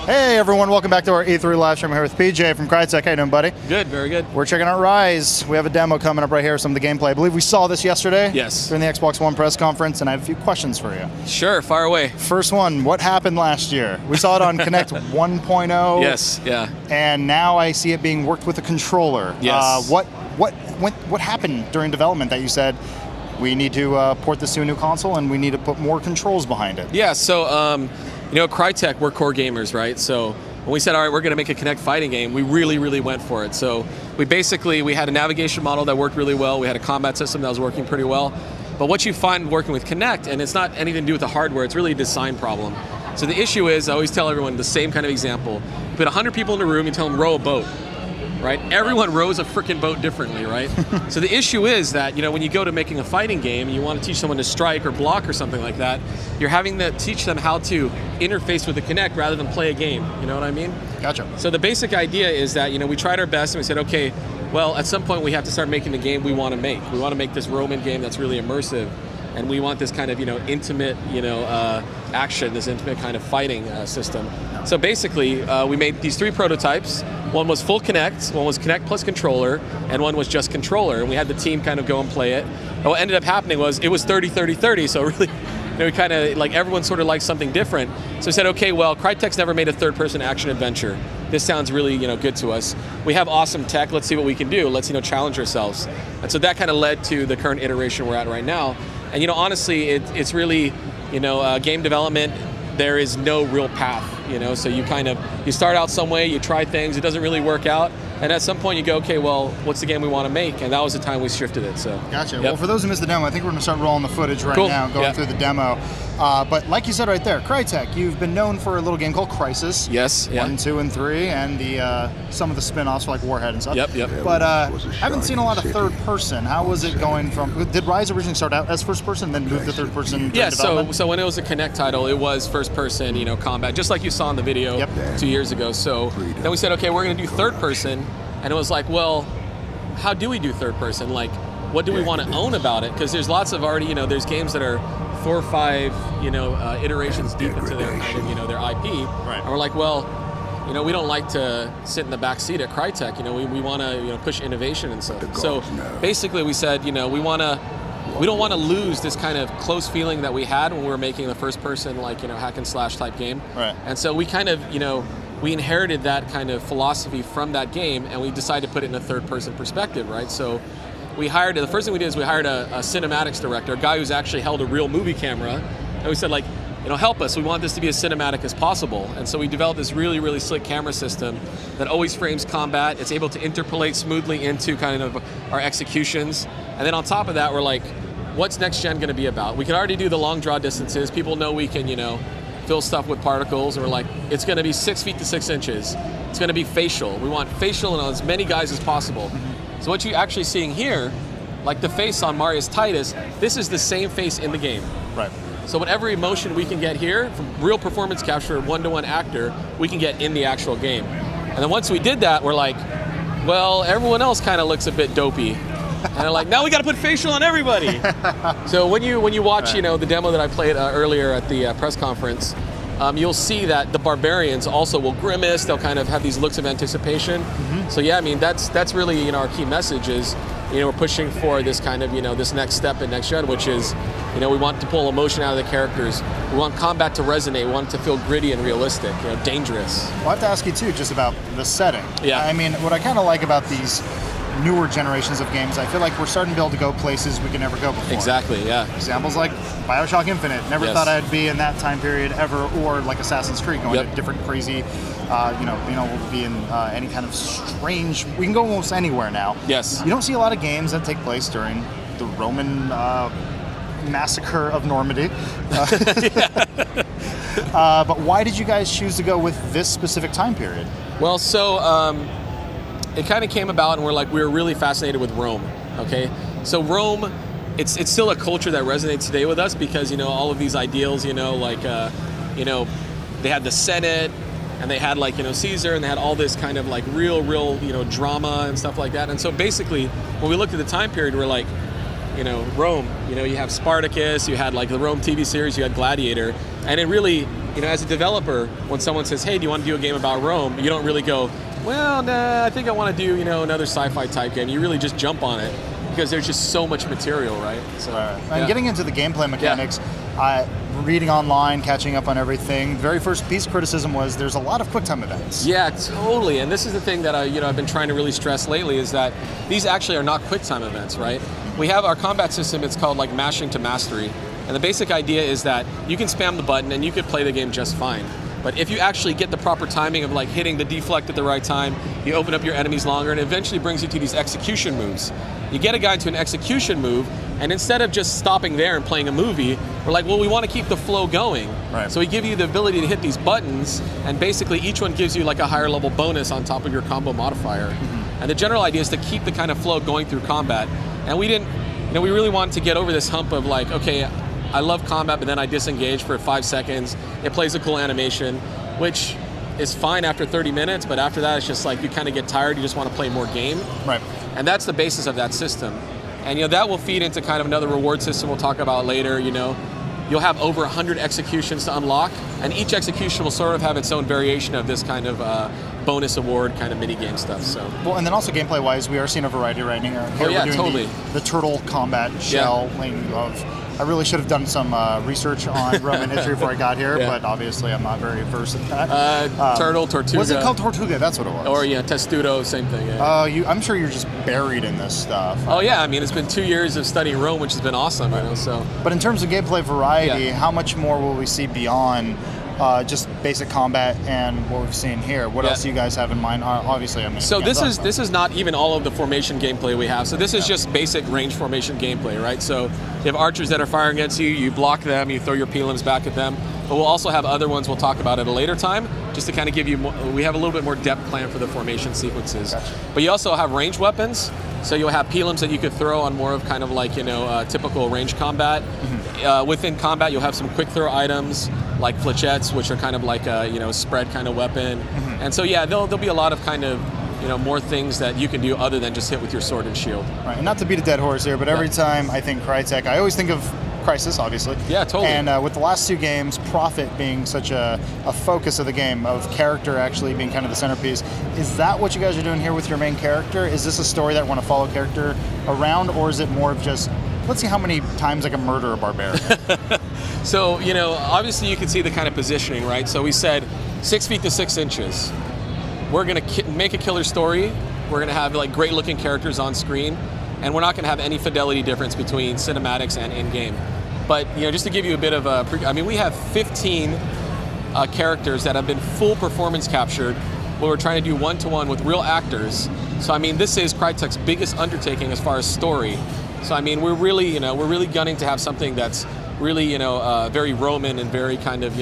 Hey everyone, welcome back to our E3 live stream. I'm here with PJ from Crytek. How you doing, buddy? Good, very good. We're checking out Ryse. We have a demo coming up right here, some of the gameplay. I believe we saw this yesterday. Yes. During the Xbox One press conference, and I have a few questions for you. Sure, fire away. First one, what happened last year? We saw it on Connect 1.0. Yes, yeah. And now I see it being worked with a controller. Yes. What happened during development that you said, we need to port this to a new console and we need to put more controls behind it? Yeah, so, Crytek, we're core gamers, right? So when we said, all right, we're going to make a Kinect fighting game, we really went for it. So we had a navigation model that worked really well. We had a combat system that was working pretty well. But what you find working with Kinect, and it's not anything to do with the hardware, it's really a design problem. So the issue is, I always tell everyone the same kind of example. Put 100 people in a room, you tell them row a boat, right? Everyone rows a freaking boat differently, right? So the issue is that, when you go to making a fighting game and you want to teach someone to strike or block or something like that, you're having to teach them how to interface with the Kinect rather than play a game. You know what I mean? Gotcha. So the basic idea is that, we tried our best and we said, okay, well, at some point we have to start making the game we want to make. We want to make this Roman game that's really immersive. And we want this kind of, intimate, action, this intimate kind of fighting system. So basically, we made these 3 prototypes. One was full Kinect, one was Kinect plus controller, and one was just controller. And we had the team kind of go and play it. And what ended up happening was it was 30-30-30, so really, we kind of, everyone sort of liked something different. So we said, okay, well, Crytek's never made a third-person action adventure. This sounds really, good to us. We have awesome tech, let's see what we can do. Let's, challenge ourselves. And so that kind of led to the current iteration we're at right now. And honestly, it's really, game development, there is no real path, so you start out some way, you try things, it doesn't really work out, and at some point you go, okay, well, what's the game we want to make? And that was the time we shifted it, so. Gotcha. Yep. Well, for those who missed the demo, I think we're going to start rolling the footage right Cool. now, going through the demo. But like you said right there, Crytek, you've been known for a little game called Crisis. Yes, yeah. 1, 2, and 3, and the some of the spin-offs like Warhead and stuff. Yep. But I haven't seen a lot of third person. How was it going from, did Ryse originally start out as first person, then move to third person? Yeah, so when it was a Kinect title, it was first person, combat, just like you saw in the video 2 years ago. So then we said, okay, we're going to do third person, and it was like, well, how do we do third person? Like, what do we want to own about it? Because there's lots of already, there's games that are 4 or 5, iterations deep into their kind of, their IP. Right. And we're like, well, we don't like to sit in the back seat at Crytek. We want to, push innovation and stuff. So basically, we said, we don't want to lose this kind of close feeling that we had when we were making the first person, hack and slash type game. Right. And so we kind of, we inherited that kind of philosophy from that game, and we decided to put it in a third person perspective, right? So the first thing we did is we hired a cinematics director, a guy who's actually held a real movie camera, and we said, help us, we want this to be as cinematic as possible. And so we developed this really slick camera system that always frames combat. It's able to interpolate smoothly into kind of our executions. And then on top of that, we're like, what's next gen going to be about? We can already do the long draw distances. People know we can, fill stuff with particles, and we're like, it's going to be 6 feet to 6 inches. It's going to be facial. We want facial on as many guys as possible. So what you're actually seeing here, like the face on Marius Titus, this is the same face in the game. Right. So whatever emotion we can get here, from real performance capture, one-to-one actor, we can get in the actual game. And then once we did that, we're like, well, everyone else kind of looks a bit dopey. And they're like, now we got to put facial on everybody. So when you watch, the demo that I played earlier at the press conference, you'll see that the barbarians also will grimace. They'll kind of have these looks of anticipation. So yeah, I mean, that's really, our key message is, we're pushing for this kind of, this next step in next gen, which is, we want to pull emotion out of the characters. We want combat to resonate. We want it to feel gritty and realistic, dangerous. Well, I have to ask you too, just about the setting. Yeah. I mean, what I kind of like about these newer generations of games, I feel like we're starting to be able to go places we could never go before. Exactly, yeah. Examples like BioShock Infinite. Never thought I'd be in that time period ever, or like Assassin's Creed, going to different crazy, we'll be in any kind of strange, we can go almost anywhere now. Yes. You don't see a lot of games that take place during the Roman massacre of Normandy. But why did you guys choose to go with this specific time period? Well, so it kind of came about, and we were really fascinated with Rome. Okay, so Rome, it's still a culture that resonates today with us because all of these ideals, they had the Senate, and they had Caesar, and they had all this kind of real drama and stuff like that. And so basically, when we looked at the time period, we're like, Rome, you have Spartacus, you had the Rome TV series, you had Gladiator, and it you know, as a developer, when someone says, hey, do you want to do a game about Rome? You don't really go, well, nah, I think I want to do, you know, another sci-fi type game. You really just jump on it because there's just so much material, right? So, And getting into the gameplay mechanics, reading online, catching up on everything, the very first piece of criticism was there's a lot of QuickTime events. Yeah, totally. And this is the thing that I've been trying to really stress lately is that these actually are not QuickTime events, right? We have our combat system, it's called like mashing to mastery. And the basic idea is that you can spam the button and you could play the game just fine. But if you actually get the proper timing of like hitting the deflect at the right time, you open up your enemies longer, and it eventually brings you to these execution moves. You get a guy into an execution move, and instead of just stopping there and playing a movie, we're like, well, we want to keep the flow going. Right. So we give you the ability to hit these buttons, and basically each one gives you like a higher level bonus on top of your combo modifier. And the general idea is to keep the kind of flow going through combat. And we really wanted to get over this hump of like, okay, I love combat, but then I disengage for 5 seconds. It plays a cool animation, which is fine after 30 minutes, but after that, it's just like you kind of get tired, you just want to play more game. Right. And that's the basis of that system. And that will feed into kind of another reward system we'll talk about later. You'll have over 100 executions to unlock, and each execution will sort of have its own variation of this kind of bonus award kind of mini game stuff. So. Well, and then also gameplay wise, we are seeing a variety right here. Oh yeah, we're doing totally. The turtle combat shell of. I really should have done some research on Roman history before I got here, but obviously I'm not very versed at that. Turtle, Tortuga. Was it called Tortuga? That's what it was. Or Testudo, same thing. Yeah. I'm sure you're just buried in this stuff. Oh yeah, I mean it's been 2 years of studying Rome, which has been awesome. So. But in terms of gameplay variety, how much more will we see beyond just basic combat and what we've seen here? What else do you guys have in mind? Obviously, I mean. So this is not even all of the formation gameplay we have. So this is just basic range formation gameplay, right? So you have archers that are firing against you. You block them. You throw your pelims back at them. But we'll also have other ones we'll talk about at a later time, just to kind of give you more, we have a little bit more depth plan for the formation sequences. Gotcha. But you also have ranged weapons. So you'll have pelims that you could throw on more of kind of like typical range combat. Within combat, you'll have some quick throw items like flechettes, which are kind of like a spread kind of weapon. And so there'll be a lot of kind of more things that you can do other than just hit with your sword and shield. Right, and not to beat a dead horse here, but every time I think Crytek, I always think of Crisis, obviously. Yeah, totally. And with the last 2 games, profit being such a focus of the game, of character actually being kind of the centerpiece, is that what you guys are doing here with your main character? Is this a story that want to follow character around, or is it more of just, let's see how many times I can murder a barbarian? So, obviously you can see the kind of positioning, right? So we said 6 feet to 6 inches. We're going to make a killer story. We're going to have like great looking characters on screen, and we're not going to have any fidelity difference between cinematics and in-game. But just to give you a bit of we have 15 characters that have been full performance captured, where we're trying to do one-to-one with real actors. So this is Crytek's biggest undertaking as far as story. So we're really gunning to have something that's really very Roman and very kind of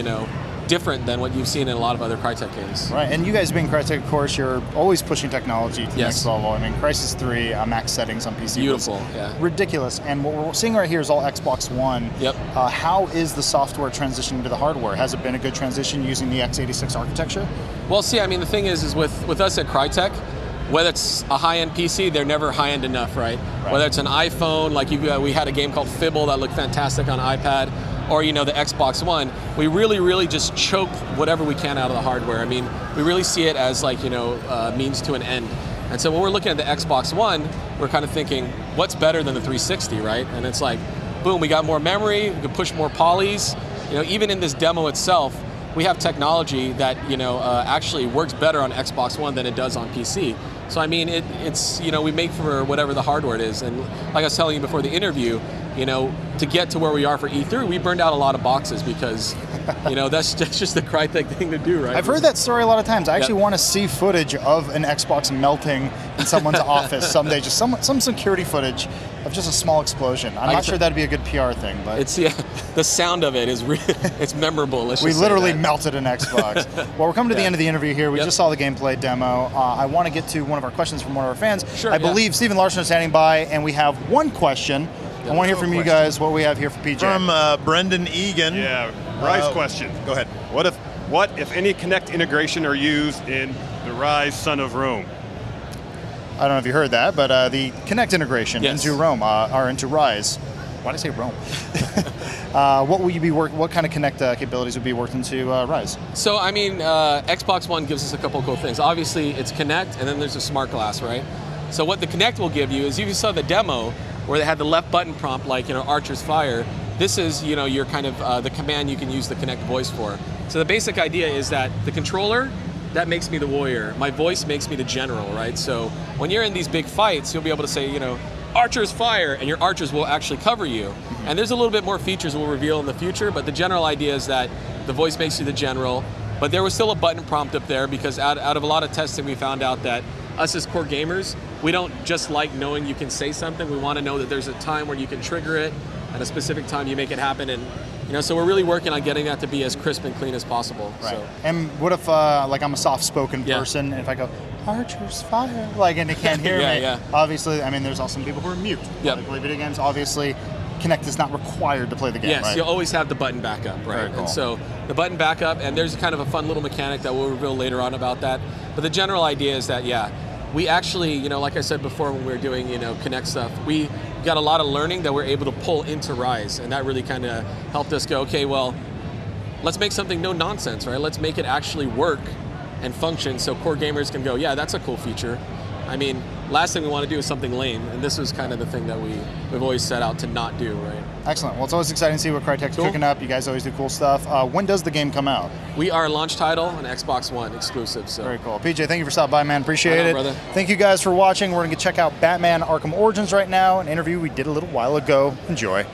different than what you've seen in a lot of other Crytek games. Right, and you guys being Crytek, of course, you're always pushing technology to the next level. Crysis 3 max settings on PC. Beautiful, ridiculous. And what we're seeing right here is all Xbox One. Yep. How is the software transitioning to the hardware? Has it been a good transition using the x86 architecture? Well, see, the thing is with us at Crytek, whether it's a high-end PC, they're never high-end enough, right? Whether it's an iPhone, like we had a game called Fibble that looked fantastic on iPad, or the Xbox One, we really just choke whatever we can out of the hardware. We really see it as like means to an end. And so when we're looking at the Xbox One, we're kind of thinking, what's better than the 360, right? And it's like, boom, we got more memory, we can push more polys. Even in this demo itself, we have technology that actually works better on Xbox One than it does on PC. So it's we make for whatever the hardware it is. And like I was telling you before the interview, to get to where we are for E3, we burned out a lot of boxes because, that's just the Crytek thing to do, right? I've heard that story a lot of times. I actually want to see footage of an Xbox melting in someone's office someday. Just some security footage of just a small explosion. I'm not sure that'd be a good PR thing, but it's the sound of it is it's memorable. We literally melted an Xbox. Well, we're coming to the end of the interview here. We just saw the gameplay demo. I want to get to one of our questions from one of our fans. Sure, I believe Stephen Larson is standing by, and we have one question. I want to hear from you guys what we have here for PJ. From Brendan Egan. Yeah, Ryse question. Go ahead. What if any Kinect integration are used in the Ryse Son of Rome? I don't know if you heard that, but the Kinect integration into Rome, or into Ryse. Why did I say Rome? What will you be what kind of Connect capabilities would be worked into Ryse? So, I mean, Xbox One gives us a couple of cool things. Obviously, it's Connect, and then there's a smart glass, right? So what the Connect will give you is, you saw the demo where they had the left button prompt, like, Archer's Fire. This is, your kind of the command you can use the Connect voice for. So the basic idea is that the controller, that makes me the warrior. My voice makes me the general, right? So when you're in these big fights, you'll be able to say, Archer's Fire, and your archers will actually cover you. And there's a little bit more features we'll reveal in the future, but the general idea is that the voice makes you the general. But there was still a button prompt up there, because out of a lot of testing, we found out that us as core gamers, we don't just like knowing you can say something. We want to know that there's a time where you can trigger it, at a specific time you make it happen, and so we're really working on getting that to be as crisp and clean as possible. Right. So. And what if like I'm a soft-spoken person, and if I go Archer's Fire, and they can't hear me? Yeah. Obviously, I mean, there's also some people who are mute. Yep. They play video games. Obviously, Connect is not required to play the game. Yes, right? you'll always have the button backup, right? Very cool. And so the button backup, and there's kind of a fun little mechanic that we'll reveal later on about that. But the general idea is that, we actually, like I said before, when we were doing, Connect stuff, we got a lot of learning that we're able to pull into Ryse, and that really kind of helped us go, okay, well, let's make something no nonsense, right? Let's make it actually work and function, so core gamers can go, yeah, that's a cool feature. I mean, last thing we want to do is something lame, and this was kind of the thing that we've always set out to not do, right? Excellent. Well, it's always exciting to see what Crytek's cooking up. You guys always do cool stuff. When does the game come out? We are a launch title and Xbox One exclusive. So. Very cool. PJ, thank you for stopping by, man. Appreciate it. Brother. Thank you guys for watching. We're going to check out Batman Arkham Origins right now, an interview we did a little while ago. Enjoy.